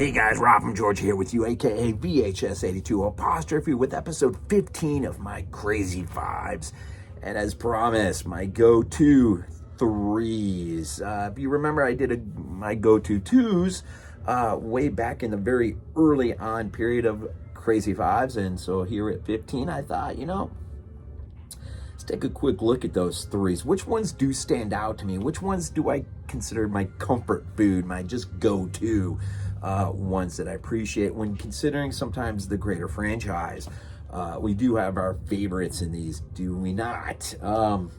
Hey guys, Rob from Georgia here with you, aka VHS82 apostrophe, with episode 15 of my Crazy Fives. And as promised, my go-to threes. If you remember, I did my go-to twos way back in the very early on period of Crazy Fives. And so here at 15, I thought, let's take a quick look at those threes. Which ones do stand out to me? Which ones do I consider my comfort food, my just go-to ones that I appreciate when considering sometimes the greater franchise? We do have our favorites in these, do we not? So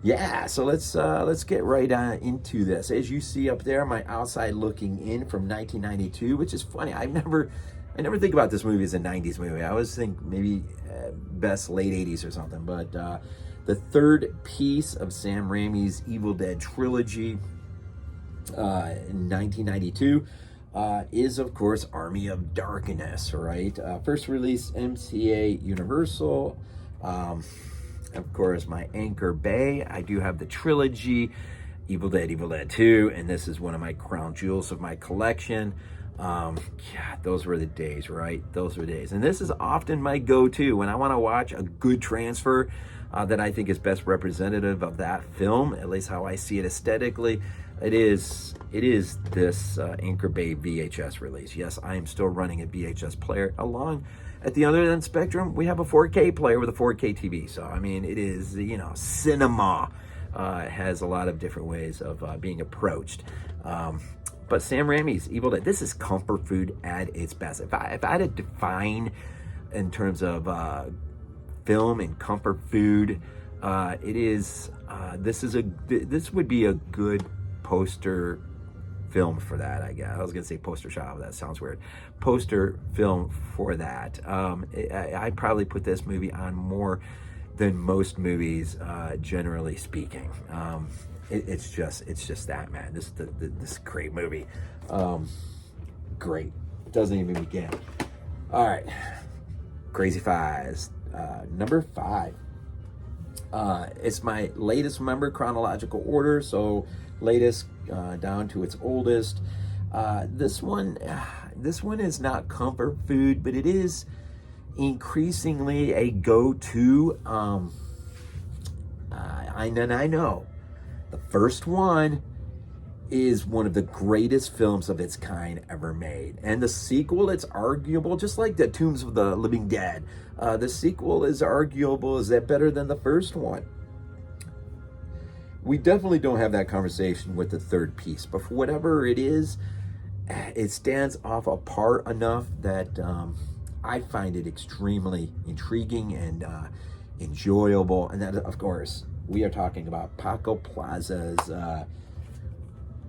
let's get right into this. As you see up there, my outside looking in from 1992, which is funny. I never think about this movie as a 90s movie. I always think maybe best late 80s or something. But the third piece of Sam Raimi's Evil Dead trilogy in 1992 is, of course, Army of Darkness, right? First release MCA Universal. Of course, my Anchor Bay. I do have the trilogy, Evil Dead 2, and this is one of my crown jewels of my collection. God, those were the days, right? Those were the days. And this is often my go-to when I want to watch a good transfer that I think is best representative of that film, at least how I see it aesthetically. It is this Anchor Bay VHS release. Yes, I am still running a VHS player. Along at the other end of the spectrum, we have a 4K player with a 4K TV. So, I mean, it is, cinema. It has a lot of different ways of being approached. But Sam Raimi's Evil Dead, this is comfort food at its best. If I had to define in terms of film and comfort food, this would be a good poster film for that, I guess. I was gonna say poster shot, but that sounds weird. Poster film for that. I'd probably put this movie on more than most movies, generally speaking. It's just that, man. This is a great movie. Great. Doesn't even begin. All right. Crazy Fives. Number 5. It's my latest member chronological order, so latest down to its oldest. This one is not comfort food, but it is increasingly a go-to. I know the first one is one of the greatest films of its kind ever made, and the sequel, it's arguable, just like the Tombs of the Living Dead. The sequel is arguable. Is that better than the first one? We definitely don't have that conversation with the third piece, but for whatever it is, it stands off apart enough that I find it extremely intriguing and enjoyable. And that, of course, we are talking about Paco Plaza's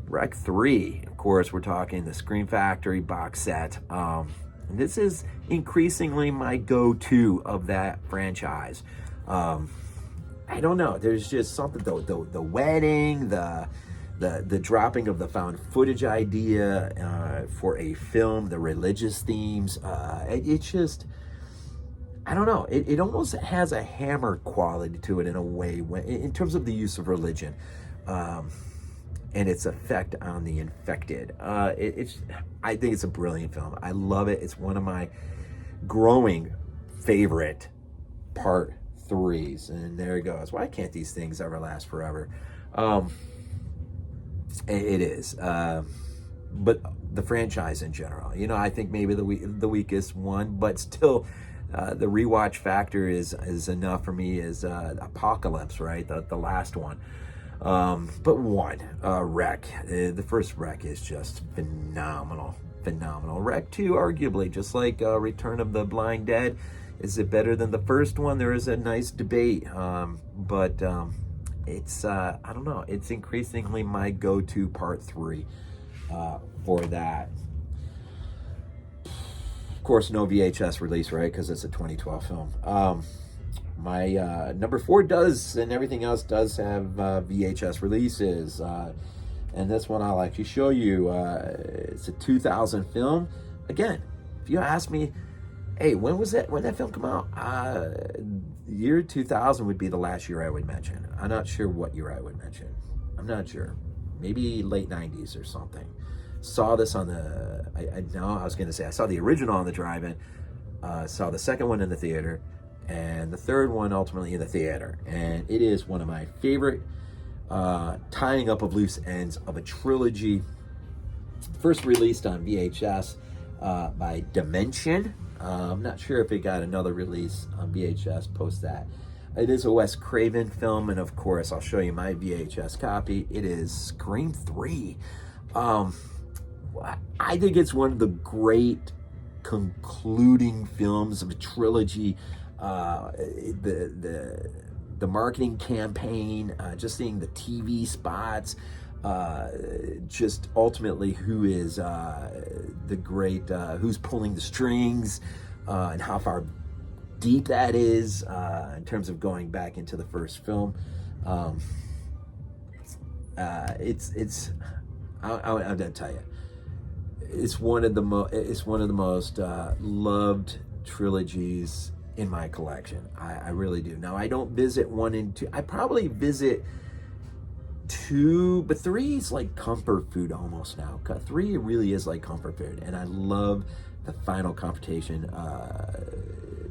Rec 3. Of course, we're talking the Scream Factory box set. And this is increasingly my go-to of that franchise. I don't know. There's just something, the wedding, the dropping of the found footage idea for a film, the religious themes. It's just, I don't know. It almost has a Hammer quality to it in a way, in terms of the use of religion and its effect on the infected. I think it's a brilliant film. I love it. It's one of my growing favorite part 3s, and there it goes. Why can't these things ever last forever? It is, but the franchise in general, I think maybe the weakest one, but still, the rewatch factor is enough for me. As Apocalypse, right? The last one. But Rec, the first Rec is just phenomenal. Rec 2, arguably, just like Return of the Blind Dead. Is it better than the first one? There is a nice debate, but it's, I don't know, it's increasingly my go-to part 3 for that. Of course, no VHS release, right? Because it's a 2012 film. My number 4 does, and everything else does have VHS releases. And this one I'll actually show you. It's a 2000 film. Again, if you ask me, hey, when that film come out? Year 2000 would be the last year I would mention. I'm not sure what year I would mention. I'm not sure. Maybe late 90s or something. saw this on the, I was going to say, I saw the original on the drive-in, saw the second one in the theater, and the third one ultimately in the theater. And it is one of my favorite tying up of loose ends of a trilogy. First released on VHS by Dimension. I'm not sure if it got another release on VHS post that. It is a Wes Craven film, and of course, I'll show you my VHS copy. It is Scream 3. I think it's one of the great concluding films of a trilogy. The marketing campaign, just seeing the TV spots, just ultimately who is the great, who's pulling the strings, and how far deep that is in terms of going back into the first film. I'll tell you, it's one of the most loved trilogies in my collection. I really do. Now, I don't visit 1 and 2. I probably visit 2, but 3 is like comfort food almost now. 3 really is like comfort food, and I love the final confrontation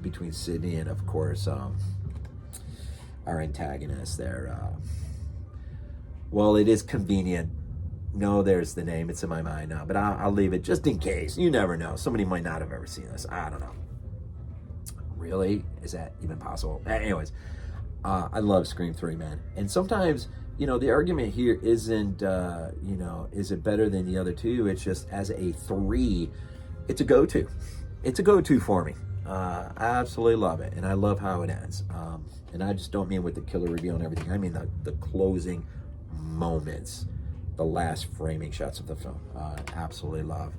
between Sidney and, of course, our antagonist there. Well, it is convenient. No, there's the name. It's in my mind now, but I'll leave it just in case. You never know. Somebody might not have ever seen this. I don't know. Really? Is that even possible? Anyways, I love Scream 3, man. And sometimes, the argument here isn't, is it better than the other two? It's just, as a 3, it's a go-to. It's a go-to for me. I absolutely love it, and I love how it ends. And I just don't mean with the killer reveal and everything. I mean the closing moments, the last framing shots of the film. Absolutely love.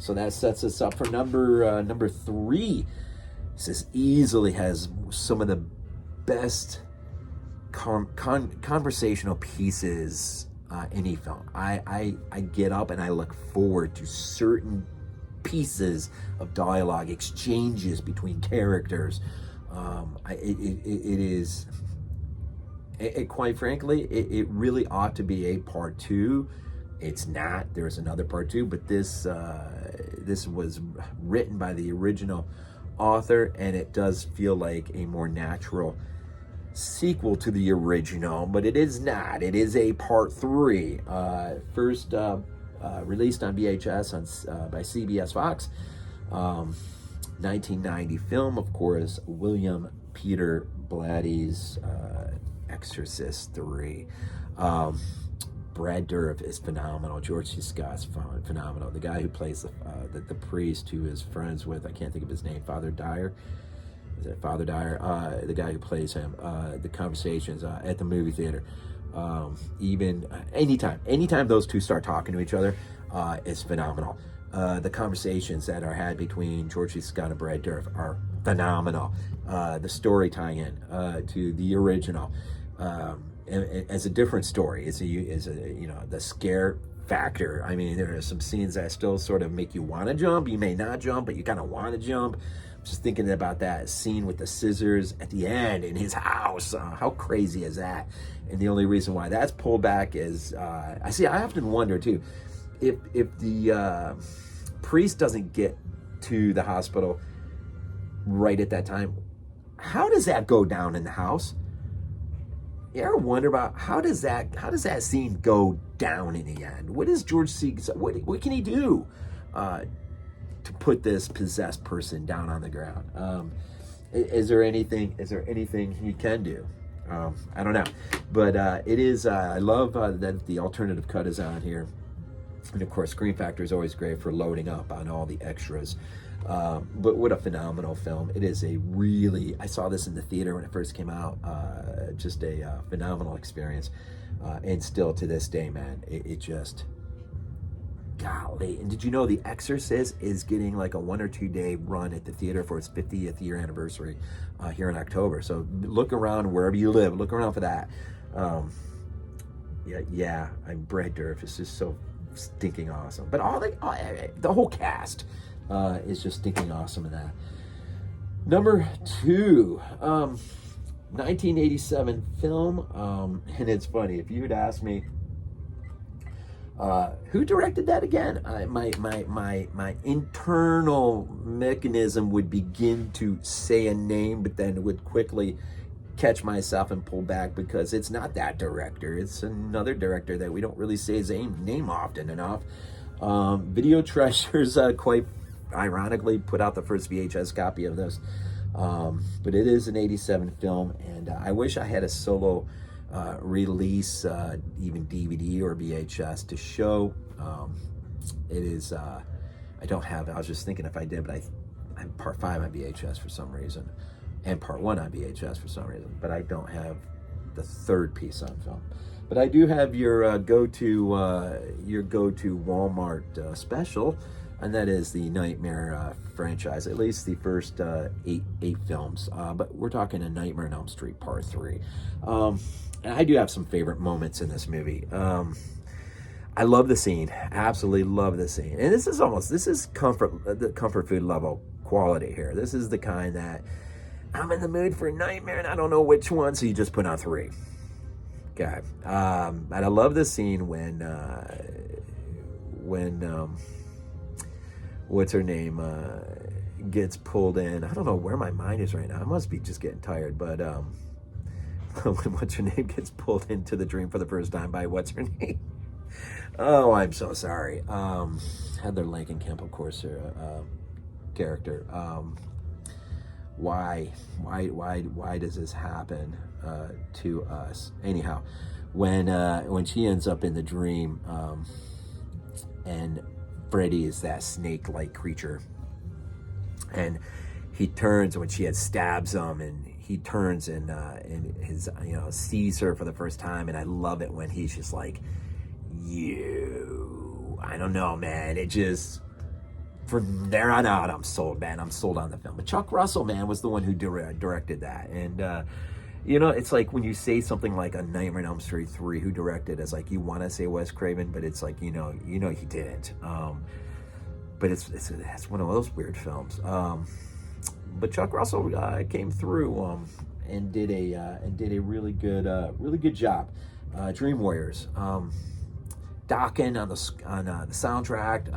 So that sets us up for number 3. This easily has some of the best conversational pieces in any film. I get up and I look forward to certain pieces of dialogue, exchanges between characters. Quite frankly, it really ought to be a part 2. It's not. There's another part 2, but this was written by the original author, and it does feel like a more natural sequel to the original, but it is not. It is a part 3. First released on VHS by CBS Fox. 1990 film, of course, William Peter Blatty's Exorcist 3. Brad Dourif is phenomenal. George C. Scott's phenomenal. The guy who plays the priest who is friends with, I can't think of his name, Father Dyer. Is it Father Dyer? The guy who plays him. The conversations at the movie theater. Even anytime those two start talking to each other, it's phenomenal. The conversations that are had between George C. Scott and Brad Dourif are phenomenal. The story tying in to the original. As a different story, it's the scare factor. I mean, there are some scenes that still sort of make you want to jump. You may not jump, but you kind of want to jump. Just thinking about that scene with the scissors at the end in his house. How crazy is that? And the only reason why that's pulled back is I often wonder too, if the priest doesn't get to the hospital right at that time, how does that go down in the house? You ever wonder about how does that scene go down in the end? What does George C. What can he do to put this possessed person down on the ground? Is there anything he can do? I don't know, but it is. I love that the alternative cut is on here, and of course, Screen Factor is always great for loading up on all the extras. But what a phenomenal film. It is I saw this in the theater when it first came out. Just a phenomenal experience. And still to this day, man, it just, golly. And did you know The Exorcist is getting like a 1 or 2 day run at the theater for its 50th year anniversary here in October. So look around wherever you live. Look around for that. I'm Brad Dourif is just so stinking awesome. But the whole cast is just stinking awesome in that. Number 2, 1987 film, and it's funny, if you had asked me Who directed that again? My internal mechanism would begin to say a name, but then would quickly catch myself and pull back because it's not that director. It's another director that we don't really say his name often enough. Video Treasures quite ironically put out the first VHS copy of this. But it is an 87 film, and I wish I had a solo release, even DVD or VHS to show. It is, I don't have it. I was just thinking if I did, but I have part 5 on VHS for some reason, and part 1 on VHS for some reason, but I don't have the third piece on film. But I do have your go-to Walmart special, and that is the Nightmare franchise, at least the first eight films. But we're talking A Nightmare on Elm Street Part 3. And I do have some favorite moments in this movie. I love the scene, absolutely love the scene. And this is comfort food level quality here. This is the kind that I'm in the mood for a nightmare and I don't know which one, so you just put on 3. Okay. And I love this scene when what's her name gets pulled in. I don't know where my mind is right now. I must be just getting tired, but when what's her name gets pulled into the dream for the first time by what's her name? Oh, I'm so sorry. Heather Langenkamp, of course, her character. Why does this happen to us? Anyhow, when she ends up in the dream, and Freddy is that snake-like creature, and he turns when she had stabs him, and he turns and his sees her for the first time, and I love it when he's just like, I don't know, man. It just, from there on out, I'm sold, man. I'm sold on the film. But Chuck Russell, man, was the one who directed that. And, it's like when you say something like A Nightmare on Elm Street 3, who directed, it's like you want to say Wes Craven, but it's like, he didn't. But it's one of those weird films. But Chuck Russell came through and did a really good job. Dream Warriors. Dokken on the soundtrack.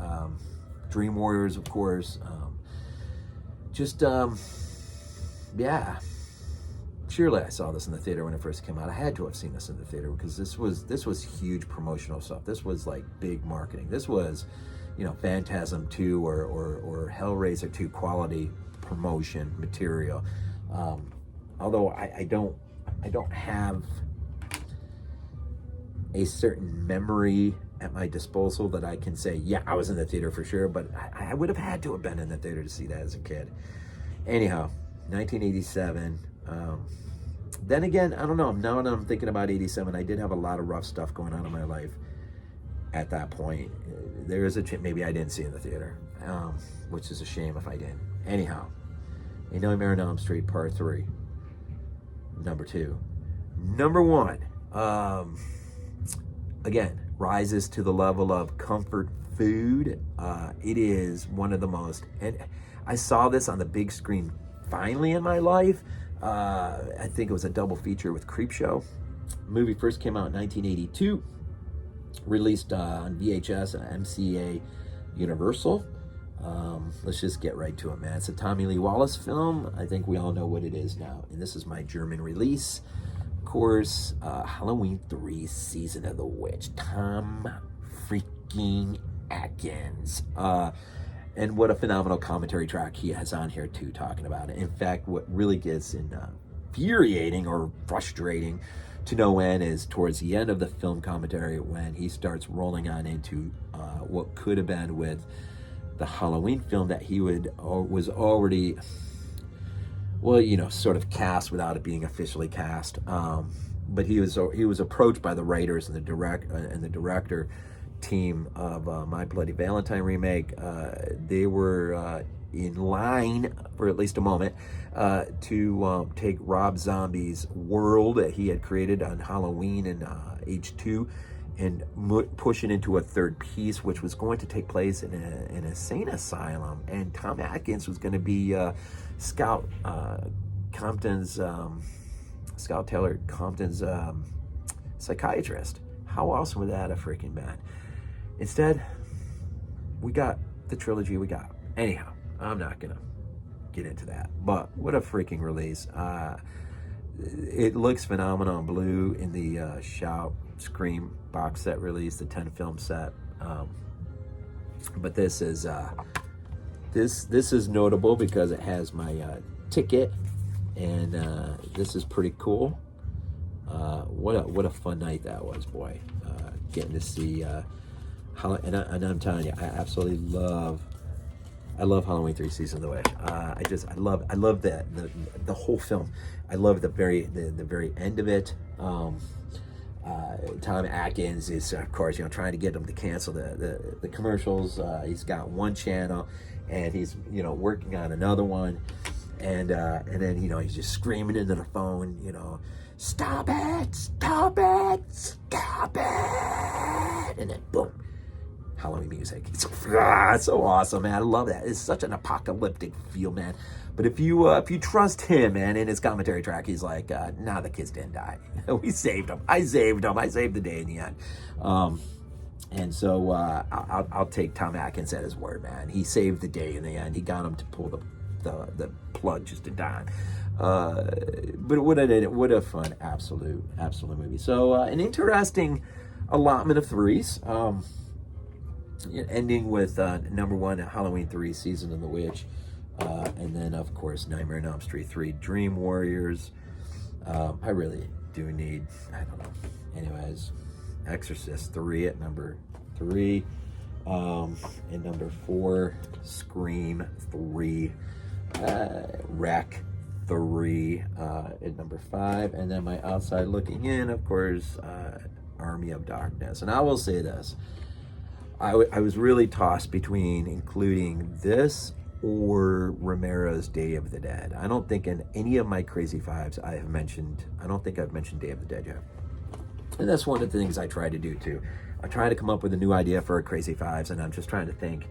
Dream Warriors, of course. Yeah. Surely I saw this in the theater when it first came out. I had to have seen this in the theater because this was huge promotional stuff. This was like big marketing. This was, Phantasm 2 or Hellraiser 2 quality promotion material. Although I don't have a certain memory at my disposal that I can say, yeah, I was in the theater for sure, but I would have had to have been in the theater to see that as a kid. Anyhow, 1987. Then again, I don't know. Now that I'm thinking about 87, I did have a lot of rough stuff going on in my life at that point. There is maybe I didn't see it in the theater, which is a shame if I didn't. Anyhow, A Nightmare on Elm Street Part 3, number 2. Number 1, again, rises to the level of comfort food. It is one of the most, and I saw this on the big screen finally in my life. I think it was a double feature with Creepshow. The movie first came out in 1982, released on VHS and MCA Universal. Let's just get right to it, man. It's a Tommy Lee Wallace film. I think we all know what it is now, and this is my German release. Of course, Halloween 3 Season of the Witch. Tom freaking Atkins. And what a phenomenal commentary track he has on here too, talking about it. In fact, what really gets infuriating or frustrating to no end is towards the end of the film commentary when he starts rolling on into what could have been with the Halloween film that he was already, sort of cast without it being officially cast. But he was approached by the writers and the director team of My Bloody Valentine remake. They were in line for at least a moment to take Rob Zombie's world that he had created on Halloween and H2 and push it into a third piece, which was going to take place in an insane asylum. And Tom Atkins was going to be Scout Taylor Compton's psychiatrist. How awesome would that have freaking been? Instead, we got the trilogy we got. Anyhow, I'm not gonna get into that, but what a freaking release. It looks phenomenal in blue in the Shout Scream box set release, the 10 film set. But this is this is notable because it has my ticket, and this is pretty cool. What a fun night that was, boy. Getting to see and I'm telling you, I absolutely love Halloween 3 Season of the Witch. I love the whole film. I love the very end of it. Tom Atkins is, of course, trying to get them to cancel the commercials. He's got one channel, and he's working on another one, and then he's just screaming into the phone, stop it, stop it, stop it, and then boom, Halloween music. It's so awesome, man. I love that. It's such an apocalyptic feel, man. But if you trust him, man, in his commentary track, he's like, nah, the kids didn't die. We saved them. I saved them. I saved the day in the end. And so I'll take Tom Atkins at his word, man. He saved the day in the end. He got him to pull the plug just to die. But what a fun, absolute movie. So an interesting allotment of 3s. Ending with number 1, Halloween 3 Season of the Witch. And then, of course, Nightmare on Elm Street 3 Dream Warriors. I really do need, I don't know. Anyways, Exorcist 3 at number 3. And number 4, Scream 3. Wreck 3 at number 5. And then my outside looking in, of course, Army of Darkness. And I will say this. I was really tossed between including this or Romero's Day of the Dead. I don't think in any of my Crazy Fives I don't think I've mentioned Day of the Dead yet. And that's one of the things I try to do too. I try to come up with a new idea for a Crazy Fives, and I'm just trying to think,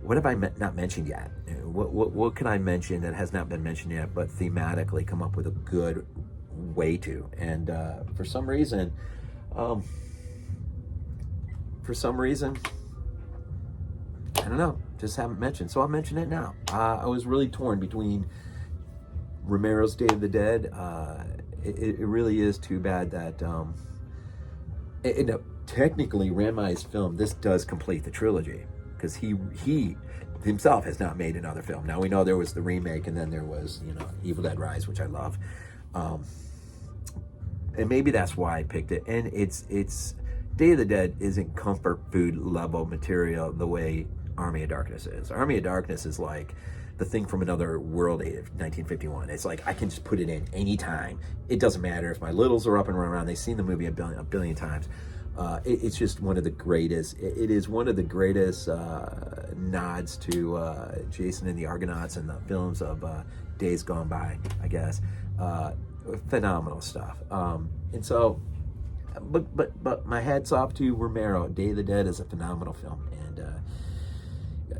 what have I not mentioned yet? What can I mention that has not been mentioned yet, but thematically come up with a good way to? And for some reason, I don't know, just haven't mentioned. So I'll mention it now. I was really torn between Romero's Day of the Dead. It really is too bad that technically Ranmai's film, this does complete the trilogy, because he himself has not made another film. Now we know there was the remake, and then there was Evil Dead Rise, which I love, and maybe that's why I picked it. And it's Day of the Dead isn't comfort food level material the way Army of Darkness is. Army of Darkness is like the thing from another world of 1951. It's like I can just put it in anytime. It doesn't matter if my littles are up and running around. They've seen the movie a billion times. It's just one of the greatest. It is one of the greatest nods to Jason and the Argonauts and the films of Days Gone By, I guess. Phenomenal stuff. And so, but my hat's off to Romero. Day of the Dead is a phenomenal film, and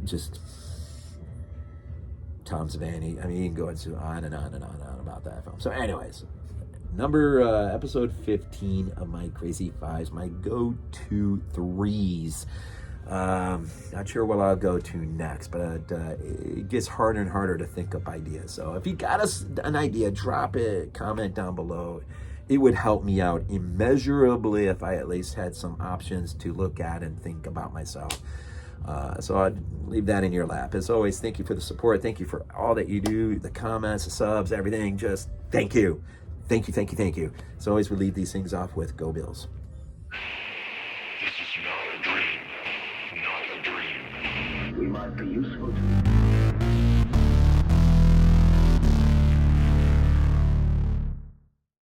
just Tom Savini. I mean, you can go on and on and on and on about that film. So, anyways, episode 15 of my Crazy Fives, my go-to 3s. Not sure what I'll go to next, but it gets harder and harder to think up ideas. So if you got an idea, drop it, comment down below. It would help me out immeasurably if I at least had some options to look at and think about myself. So I'd leave that in your lap. As always, thank you for the support. Thank you for all that you do, the comments, the subs, everything. Just thank you. Thank you, thank you, thank you. As always, we leave these things off with Go Bills. This is not a dream. Not a dream. We might be useful to you.